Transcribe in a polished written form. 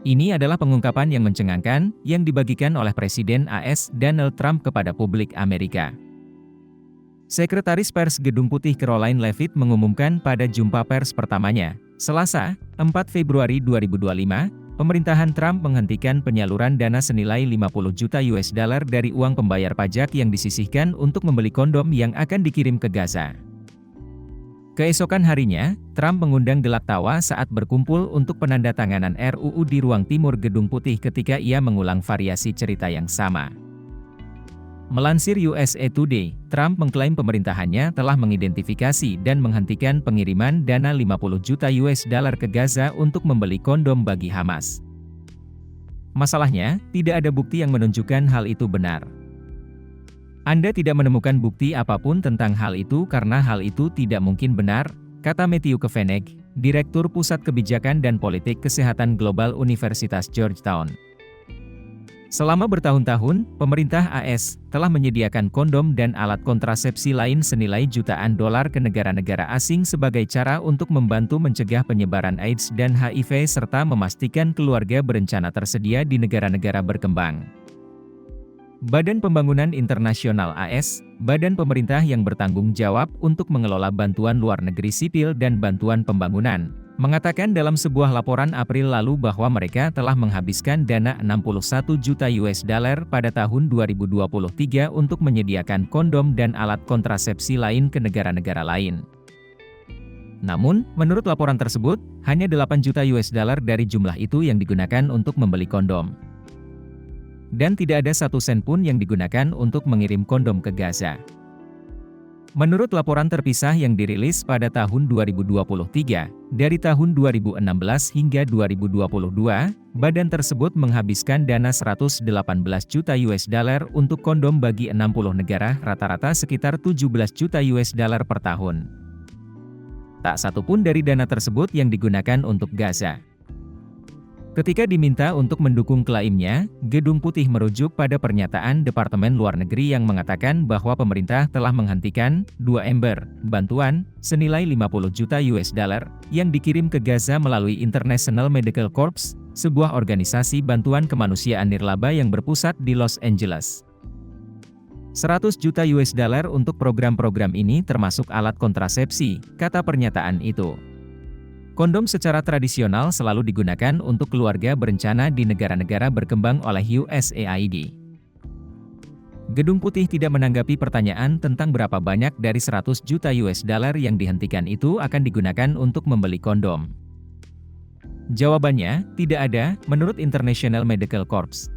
Ini adalah pengungkapan yang mencengangkan, yang dibagikan oleh Presiden AS Donald Trump kepada publik Amerika. Sekretaris Pers Gedung Putih Caroline Leavitt mengumumkan pada jumpa pers pertamanya, Selasa, 4 Februari 2025, pemerintahan Trump menghentikan penyaluran dana senilai 50 juta US dollar dari uang pembayar pajak yang disisihkan untuk membeli kondom yang akan dikirim ke Gaza. Keesokan harinya, Trump mengundang gelak tawa saat berkumpul untuk penandatanganan RUU di ruang timur Gedung Putih ketika ia mengulang variasi cerita yang sama. Melansir USA Today, Trump mengklaim pemerintahannya telah mengidentifikasi dan menghentikan pengiriman dana 50 juta US dollar ke Gaza untuk membeli kondom bagi Hamas. Masalahnya, tidak ada bukti yang menunjukkan hal itu benar. Anda tidak menemukan bukti apapun tentang hal itu karena hal itu tidak mungkin benar, kata Matthew Kavanagh, Direktur Pusat Kebijakan dan Politik Kesehatan Global Universitas Georgetown. Selama bertahun-tahun, pemerintah AS telah menyediakan kondom dan alat kontrasepsi lain senilai jutaan dolar ke negara-negara asing sebagai cara untuk membantu mencegah penyebaran AIDS dan HIV serta memastikan keluarga berencana tersedia di negara-negara berkembang. Badan Pembangunan Internasional AS, badan pemerintah yang bertanggung jawab untuk mengelola bantuan luar negeri sipil dan bantuan pembangunan, mengatakan dalam sebuah laporan April lalu bahwa mereka telah menghabiskan dana 61 juta US dollar pada tahun 2023 untuk menyediakan kondom dan alat kontrasepsi lain ke negara-negara lain. Namun, menurut laporan tersebut, hanya 8 juta US dollar dari jumlah itu yang digunakan untuk membeli kondom. Dan tidak ada 1 sen pun yang digunakan untuk mengirim kondom ke Gaza. Menurut laporan terpisah yang dirilis pada tahun 2023, dari tahun 2016 hingga 2022, badan tersebut menghabiskan dana 118 juta US dollar untuk kondom bagi 60 negara, rata-rata sekitar 17 juta US dollar per tahun. Tak satu pun dari dana tersebut yang digunakan untuk Gaza. Ketika diminta untuk mendukung klaimnya, Gedung Putih merujuk pada pernyataan Departemen Luar Negeri yang mengatakan bahwa pemerintah telah menghentikan 2 ember bantuan senilai 50 juta US dollar yang dikirim ke Gaza melalui International Medical Corps, sebuah organisasi bantuan kemanusiaan nirlaba yang berpusat di Los Angeles. 100 juta US dollar untuk program-program ini termasuk alat kontrasepsi, kata pernyataan itu. Kondom secara tradisional selalu digunakan untuk keluarga berencana di negara-negara berkembang oleh USAID. Gedung Putih tidak menanggapi pertanyaan tentang berapa banyak dari 100 juta US dollar yang dihentikan itu akan digunakan untuk membeli kondom. Jawabannya, tidak ada, menurut International Medical Corps.